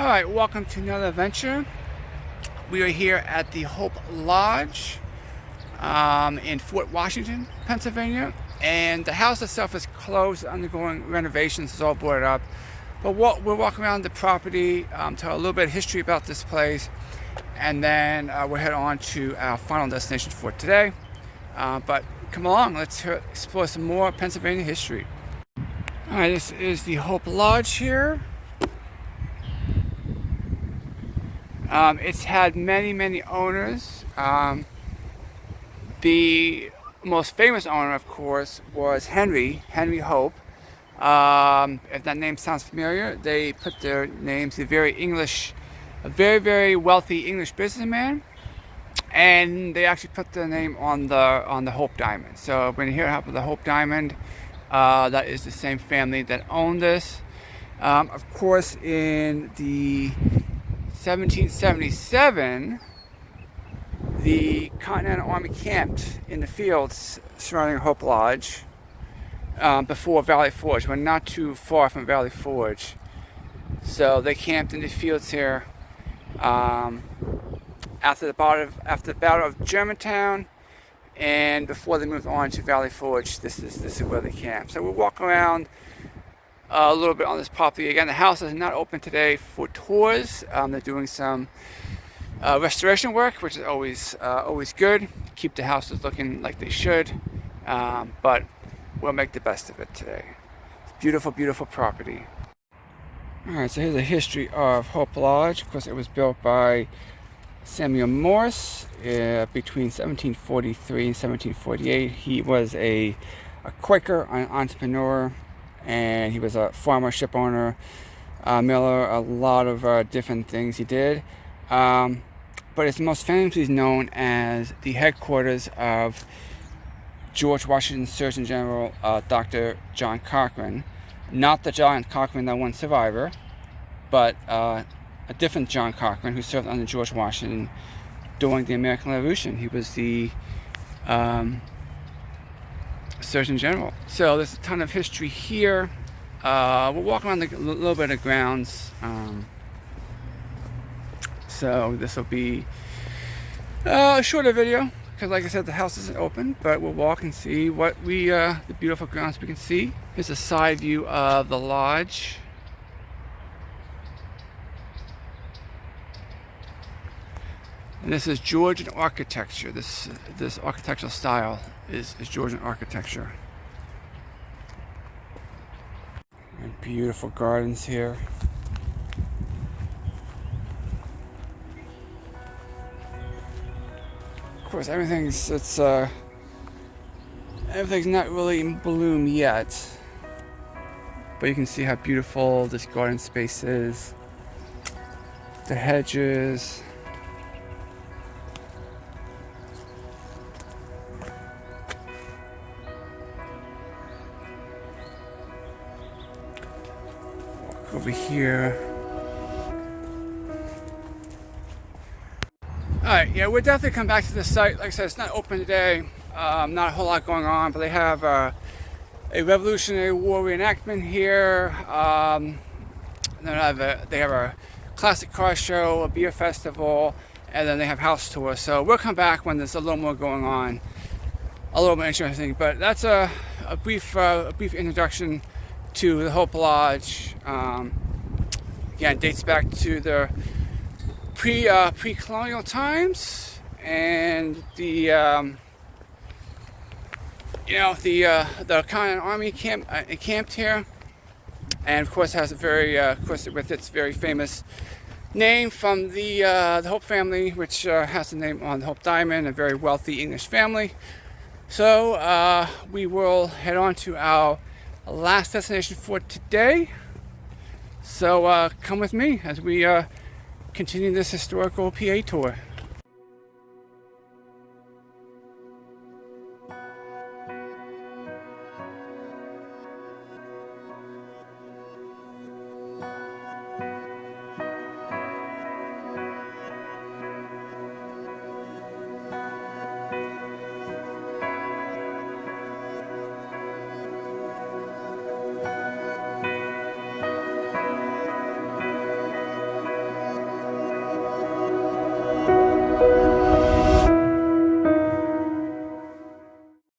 Alright, welcome to another adventure. We are here at the Hope Lodge in Fort Washington, Pennsylvania. And the house itself is closed, undergoing renovations, it's all boarded up. But we're walking around the property, tell a little bit of history about this place, and then we'll head on to our final destination for today. But come along, let's explore some more Pennsylvania history. Alright, this is the Hope Lodge here. It's had many owners. The most famous owner, of course, was Henry Hope. If that name sounds familiar, they put their names, a very wealthy English businessman, and they actually put their name on the Hope Diamond. So when you hear about the Hope Diamond, that is the same family that owned this. Of course, in the 1777, the Continental Army camped in the fields surrounding Hope Lodge before Valley Forge. We're not too far from Valley Forge. So they camped in the fields here after the Battle of Germantown, and before they moved on to Valley Forge. This is where they camped. So we'll walk around a little bit on this property. Again, the house is not open today for tours. They're doing some restoration work, which is always good. Keep the houses looking like they should. But we'll make the best of it today. It's beautiful property. Alright, so here's a history of Hope Lodge. Of course, it was built by Samuel Morse between 1743 and 1748. He was a Quaker, an entrepreneur, and he was a farmer, ship owner, miller, a lot of different things he did. But it's most famously known as the headquarters of George Washington's Surgeon General, Dr. John Cochrane. Not the John Cochrane that won Survivor, but a different John Cochrane who served under George Washington during the American Revolution. He was the Surgeon General. So there's a ton of history here. We'll walk around a little bit of grounds. So this will be a shorter video because, like I said, the house isn't open, but we'll walk and see what the beautiful grounds we can see. Here's a side view of the lodge. And this is Georgian architecture. This architectural style is Georgian architecture. And beautiful gardens here. Of course, everything's not really in bloom yet, but you can see how beautiful this garden space is. The hedges. Over here. Alright, yeah, we'll definitely come back to this site. Like I said, it's not open today. Not a whole lot going on, but they have a Revolutionary War reenactment here. They have a classic car show, a beer festival, and then they have house tours. So we'll come back when there's a little more going on, a little more interesting. But that's a brief introduction to the Hope Lodge. Again, it dates back to the pre-colonial times, and the Continental Army camped here, and of course has a with its very famous name from the Hope family, which has the name on the Hope Diamond, a very wealthy English family. So we will head on to our last destination for today. So come with me as we continue this historical PA tour.